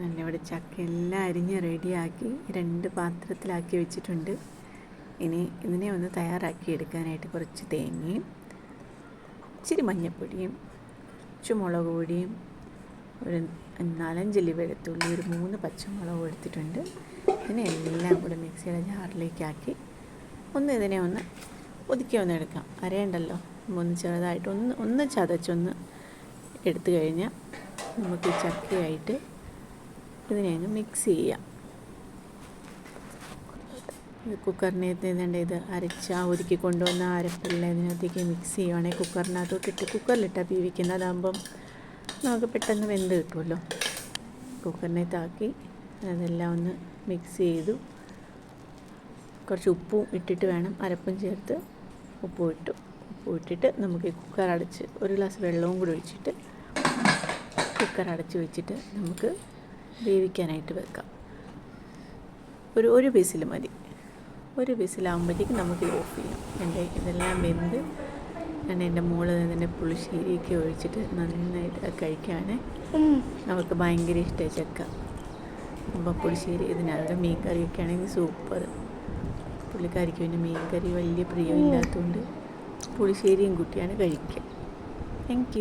ഞാനിവിടെ ചക്ക എല്ലാം അരിഞ്ഞ് റെഡിയാക്കി 2 പാത്രത്തിലാക്കി വെച്ചിട്ടുണ്ട്. ഇനി ഇതിനെ ഒന്ന് തയ്യാറാക്കി എടുക്കാനായിട്ട് കുറച്ച് തേങ്ങയും ഇച്ചിരി മഞ്ഞൾപ്പൊടിയും മുളക് പൊടിയും ഒരു 4-5 അല്ലി വെളുത്തുള്ളി ഒരു 3 പച്ചമുളകും എടുത്തിട്ടുണ്ട്. ഇതിനെ എല്ലാം കൂടെ മിക്സിയുടെ ജാറിലേക്കാക്കി ഇതിനെ ഒന്ന് ഒതുക്കി എടുക്കാം. അരയണ്ടല്ലോ, ഒന്ന് ചെറുതായിട്ട് ഒന്ന് ചതച്ചൊന്ന് എടുത്തു കഴിഞ്ഞാൽ നമുക്ക് ഈ ചക്കയായിട്ട് ഇതിനെ അങ്ങ് മിക്സ് ചെയ്യാം. കുക്കറിനകത്ത് ഇത് ഒരുക്കി കൊണ്ടുവന്ന അരപ്പെല്ലാം ഇതിനകത്തേക്ക് മിക്സ് ചെയ്യുവാണെങ്കിൽ കുക്കറിനകത്തോട്ടിട്ട് കുക്കറിലിട്ടാൽ വേവിക്കുന്നതാകുമ്പം നമുക്ക് പെട്ടെന്ന് വെന്ത് കിട്ടുമല്ലോ. കുക്കറിനകത്താക്കി അതെല്ലാം ഒന്ന് മിക്സ് ചെയ്തു. കുറച്ച് ഉപ്പും ഇട്ടിട്ട് വേണം, അരപ്പും ചേർത്ത് ഉപ്പും ഇട്ടിട്ട് നമുക്ക് ഈ കുക്കർ അടച്ച് 1 ഗ്ലാസ് വെള്ളവും കൂടി ഒഴിച്ചിട്ട് കുക്കർ അടച്ച് വെച്ചിട്ട് നമുക്ക് വേവിക്കാനായിട്ട് വെക്കാം. ഒരു വിസിൽ മതി. 1 വിസിലാകുമ്പോഴത്തേക്കും നമുക്ക് ഓഫ് ചെയ്യാം. ഇതെല്ലാം വെന്ത് എൻ്റെ മോള് ഇതിൻ്റെ പുളിശ്ശേരിയൊക്കെ ഒഴിച്ചിട്ട് നന്നായിട്ട് കഴിക്കുകയാണ്. അവർക്ക് ഭയങ്കര ഇഷ്ടമായി ചക്ക. അപ്പോൾ പുളിശ്ശേരി ഇതിനകത്ത് മീൻ കറിയൊക്കെ ആണെങ്കിൽ സൂപ്പർ. പുള്ളിക്കാരിക്ക് പിന്നെ മീൻ കറി വലിയ പ്രിയമില്ലാത്തതുകൊണ്ട് പുളിശ്ശേരിയും കൂട്ടിയാണ് കഴിക്കുക. Thank you.